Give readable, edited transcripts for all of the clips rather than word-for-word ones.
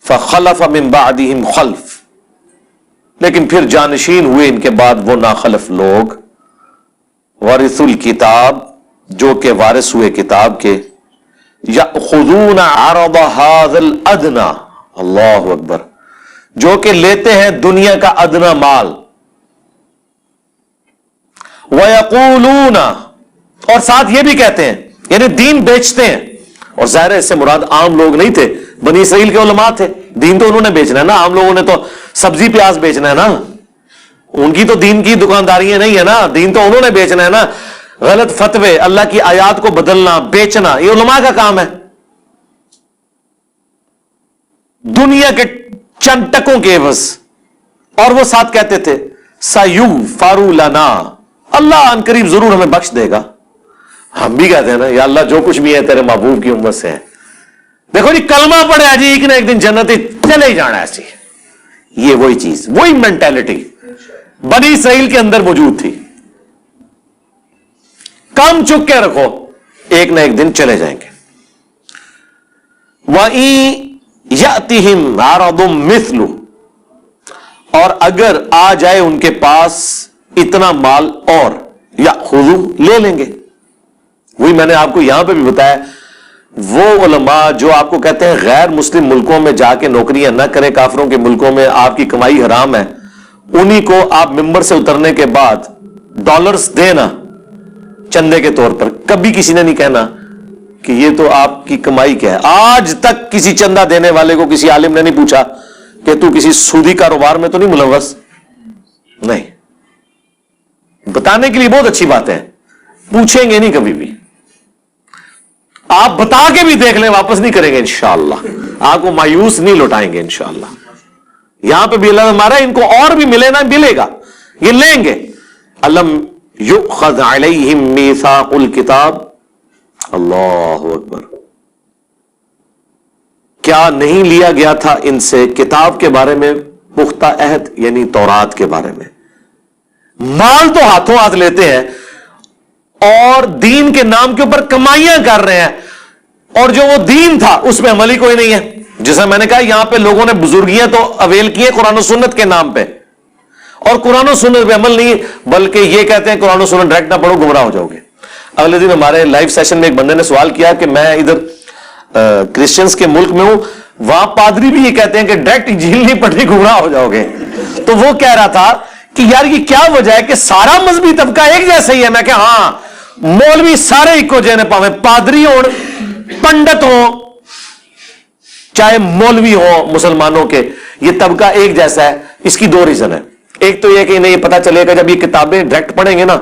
فخلف من بعدهم خلف، لیکن پھر جانشین ہوئے ان کے بعد وہ ناخلف لوگ، ورثوا الکتاب، جو کہ وارث ہوئے کتاب کے، یأخذون عرض هذا الادنی، اللہ اکبر، جو کہ لیتے ہیں دنیا کا ادنا مال، وَيَقُولُونَ، اور ساتھ یہ بھی کہتے ہیں، یعنی دین بیچتے ہیں، اور ظاہر ہے اس سے مراد عام لوگ نہیں تھے، بنی اسرائیل کے علماء تھے، دین تو انہوں نے بیچنا ہے نا، عام لوگوں نے تو سبزی پیاز بیچنا ہے نا، ان کی تو دین کی دکانداریاں نہیں ہے نا، دین تو انہوں نے بیچنا ہے نا، غلط فتوے، اللہ کی آیات کو بدلنا، بیچنا، یہ علماء کا کام ہے، دنیا کے چند ٹکوں کے عوض۔ اور وہ ساتھ کہتے تھے سَيُغْفَرُ لَنَا، اللہ ان قریب ضرور ہمیں بخش دے گا۔ ہم بھی کہتے ہیں نا یا اللہ جو کچھ بھی ہے تیرے محبوب کی امت سے ہے، دیکھو جی کلمہ پڑھے جی ایک نہ ایک دن جنت چلے ہی جانا، ایسی یہ وہی چیز، وہی مینٹالٹی بنی اسرائیل کے اندر موجود تھی، کام چک کے رکھو ایک نہ ایک دن چلے جائیں گے۔ وَإِن يَأْتِهِمْ عَرَضٌ مِثْلُهُ، اور اگر آ جائے ان کے پاس اتنا مال اور، یأخذوہ، لے لیں گے۔ وہی میں نے آپ کو یہاں پہ بھی بتایا، وہ علماء جو آپ کو کہتے ہیں غیر مسلم ملکوں میں جا کے نوکریاں نہ کریں، کافروں کے ملکوں میں آپ کی کمائی حرام ہے، انہی کو آپ ممبر سے اترنے کے بعد ڈالرز دینا چندے کے طور پر، کبھی کسی نے نہیں کہنا کہ یہ تو آپ کی کمائی کیا ہے۔ آج تک کسی چندہ دینے والے کو کسی عالم نے نہیں پوچھا کہ تو کسی سودی کاروبار میں تو نہیں ملوث، نہیں، بتانے کے لیے بہت اچھی بات ہے، پوچھیں گے نہیں کبھی بھی، آپ بتا کے بھی دیکھ لیں واپس نہیں کریں گے انشاءاللہ، آپ کو مایوس نہیں لوٹائیں گے انشاءاللہ۔ یہاں پہ بھی اللہ نے مارا ان کو اور بھی ملے نہ ملے گا، یہ لیں گے۔ الم یؤخذ علیہم میثاق الکتاب، اللہ اکبر، کیا نہیں لیا گیا تھا ان سے کتاب کے بارے میں پختہ عہد، یعنی تورات کے بارے میں۔ مال تو ہاتھوں ہاتھ لیتے ہیں اور دین کے نام کے اوپر کمائیاں کر رہے ہیں، اور جو وہ دین تھا اس میں عمل ہی کوئی نہیں ہے۔ جیسا میں نے کہا یہاں پہ لوگوں نے بزرگیاں تو اویل کی ہیں قرآن و سنت کے نام پہ، اور قرآن و سنت پہ عمل نہیں، بلکہ یہ کہتے ہیں قرآن و سنت ڈائریکٹ نہ پڑھو گمراہ ہو جاؤ گے۔ اگلے دن ہمارے لائیو سیشن میں ایک بندے نے سوال کیا کہ میں ادھر کرسچنز کے ملک میں ہوں، وہاں پادری بھی یہ کہتے ہیں کہ ڈائریکٹ انجیل نہیں پڑھنی گمراہ ہو جاؤ گے۔ تو وہ کہہ رہا تھا کہ یار یہ کیا وجہ ہے کہ سارا مذہبی طبقہ ایک جیسا ہی ہے؟ میں کہ ہاں، مولوی سارے ایکو جینے پاویں، پادری ہوں، پنڈت ہوں، چاہے مولوی ہوں مسلمانوں کے، یہ طبقہ ایک جیسا ہے۔ اس کی دو ریزن ہے، ایک تو یہ کہ انہیں یہ پتا چلے گا جب یہ کتابیں ڈائریکٹ پڑھیں گے نا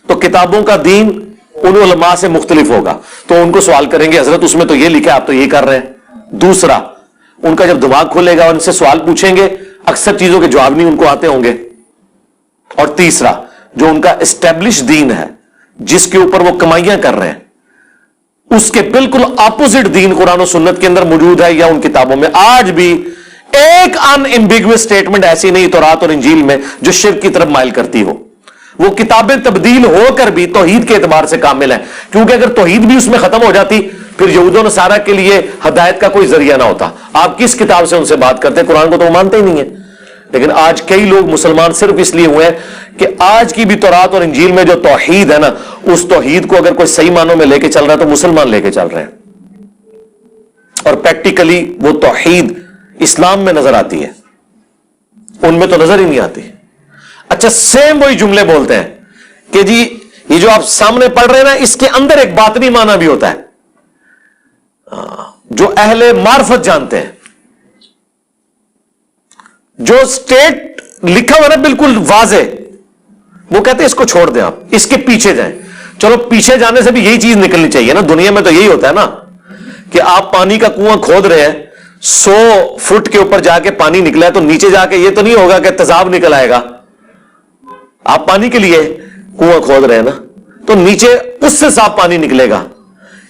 تو کتابوں کا دین ان علماء سے مختلف ہوگا، تو ان کو سوال کریں گے حضرت اس میں تو یہ لکھا ہے آپ تو یہ کر رہے ہیں۔ دوسرا، ان کا جب دماغ کھلے گا ان سے سوال پوچھیں گے، اکثر چیزوں کے جواب نہیں ان کو آتے ہوں گے۔ اور تیسرا، جو ان کا اسٹیبلش دین ہے جس کے اوپر وہ کمائیاں کر رہے ہیں، اس کے بالکل اپوزٹ دین قرآن و سنت کے اندر موجود ہے یا ان کتابوں میں۔ آج بھی ایک ان ایمبیگوس سٹیٹمنٹ ایسی نہیں تورات اور انجیل میں جو شرک کی طرف مائل کرتی ہو۔ وہ کتابیں تبدیل ہو کر بھی توحید کے اعتبار سے کامل ہیں، کیونکہ اگر توحید بھی اس میں ختم ہو جاتی پھر یہود و نصارہ کے لیے ہدایت کا کوئی ذریعہ نہ ہوتا۔ آپ کس کتاب سے ان سے بات کرتے؟ قرآن کو تو وہ مانتے ہی نہیں ہیں۔ لیکن آج کئی لوگ مسلمان صرف اس لیے ہوئے ہیں کہ آج کی بھی تورات اور انجیل میں جو توحید ہے نا، اس توحید کو اگر کوئی صحیح معنوں میں لے کے چل رہا ہے تو مسلمان لے کے چل رہے ہیں، اور پریکٹیکلی وہ توحید اسلام میں نظر آتی ہے، ان میں تو نظر ہی نہیں آتی۔ اچھا، سیم وہی جملے بولتے ہیں کہ جی یہ جو آپ سامنے پڑھ رہے ہیں نا اس کے اندر ایک باطنی معنی بھی ہوتا ہے، جو اہل معرفت جانتے ہیں۔ جو سٹیٹ لکھا ہوا نا بالکل واضح، وہ کہتے ہیں اس کو چھوڑ دیں، آپ اس کے پیچھے جائیں۔ چلو پیچھے جانے سے بھی یہی چیز نکلنی چاہیے نا، دنیا میں تو یہی ہوتا ہے نا کہ آپ پانی کا کنواں کھود رہے ہیں، 100 فٹ کے اوپر جا کے پانی نکلا ہے تو نیچے جا کے یہ تو نہیں ہوگا کہ تیزاب نکل آئے گا۔ آپ پانی کے لیے کنواں کھود رہے ہیں نا تو نیچے اس سے صاف پانی نکلے گا۔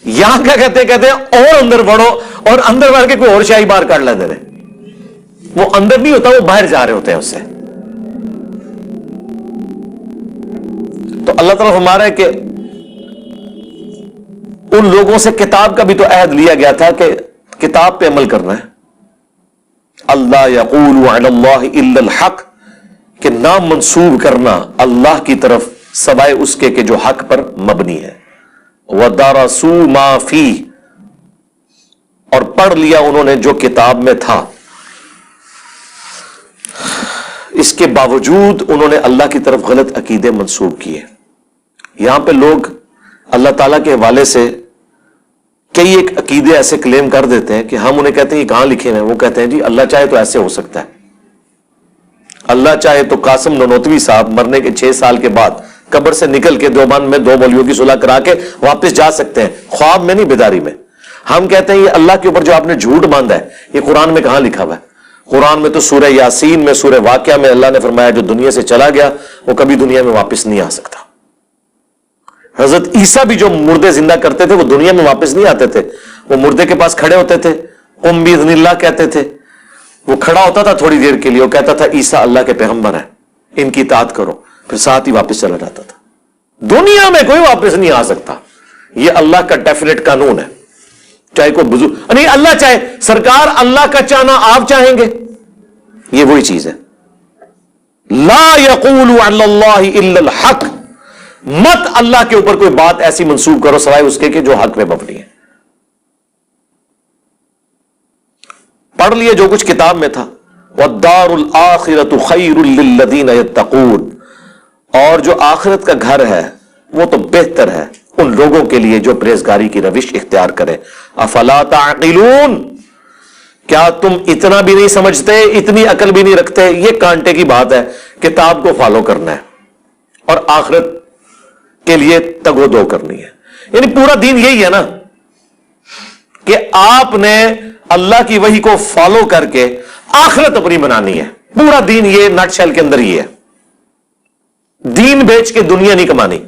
یہاں کیا کہتے ہیں اور اندر بڑھو، اور اندر بڑھ کے کوئی اور شاہی باہر کاٹ لیتے ہیں۔ وہ اندر نہیں ہوتا، وہ باہر جا رہے ہوتے ہیں اس سے۔ تو اللہ تعالیٰ ہمارا ہے کہ ان لوگوں سے کتاب کا بھی تو عہد لیا گیا تھا کہ کتاب پہ عمل کرنا ہے، اللہ یقول علی اللہ الا الحق، کہ نام منسوب کرنا اللہ کی طرف سوائے اس کے کہ جو حق پر مبنی ہے. وَدَرَسُوا مَا فِيهِ، اور پڑھ لیا انہوں نے جو کتاب میں تھا. اس کے باوجود انہوں نے اللہ کی طرف غلط عقیدے منسوب کیے. یہاں پہ لوگ اللہ تعالیٰ کے حوالے سے کئی ایک عقیدے ایسے کلیم کر دیتے ہیں کہ ہم انہیں کہتے ہیں یہ کہاں لکھے ہیں. وہ کہتے ہیں جی اللہ چاہے تو ایسے ہو سکتا ہے، اللہ چاہے تو قاسم نانوتوی صاحب مرنے کے 6 سال کے بعد قبر سے نکل کے دیوبند میں 2 مولویوں کی صلح کرا کے واپس جا سکتے ہیں، خواب میں نہیں بیداری میں. ہم کہتے ہیں یہ اللہ کے اوپر جو آپ نے جھوٹ باندھا ہے یہ قرآن میں کہاں لکھا ہوا ہے؟ قرآن میں تو سورہ یاسین میں، سورہ واقعہ میں اللہ نے فرمایا جو دنیا سے چلا گیا وہ کبھی دنیا میں واپس نہیں آ سکتا. حضرت عیسیٰ بھی جو مردے زندہ کرتے تھے وہ دنیا میں واپس نہیں آتے تھے، وہ مردے کے پاس کھڑے ہوتے تھے، قم باذن اللہ کہتے تھے، وہ کھڑا ہوتا تھا تھوڑی دیر کے لیے، وہ کہتا تھا عیسیٰ اللہ کے پیغمبر ہیں، ان کی اطاعت کرو، پھر ساتھ ہی واپس چلا جاتا تھا. دنیا میں کوئی واپس نہیں آ سکتا، یہ اللہ کا ڈیفینیٹ قانون ہے. چاہے کوئی بزرگ نہیں، اللہ چاہے، سرکار اللہ کا چاہنا آپ چاہیں گے، یہ وہی چیز ہے. لا یقول علی اللہ الا الحق، مت اللہ کے اوپر کوئی بات ایسی منسوب کرو سوائے اس کے کہ جو حق میں مبنی ہے. پڑھ لیے جو کچھ کتاب میں تھا. والدار الآخرۃ خیر للذین یتقون، اور جو آخرت کا گھر ہے وہ تو بہتر ہے ان لوگوں کے لیے جو پرہیزگاری کی روش اختیار کرے. افلا تعقلون، کیا تم اتنا بھی نہیں سمجھتے، اتنی عقل بھی نہیں رکھتے؟ یہ کانٹے کی بات ہے، کتاب کو فالو کرنا ہے اور آخرت کے لیے تگ و دو کرنی ہے. یعنی پورا دین یہی ہے نا کہ آپ نے اللہ کی وحی کو فالو کر کے آخرت اپنی بنانی ہے. پورا دین یہ نٹ شیل کے اندر ہی ہے. دین بیچ کے دنیا نہیں کمانی.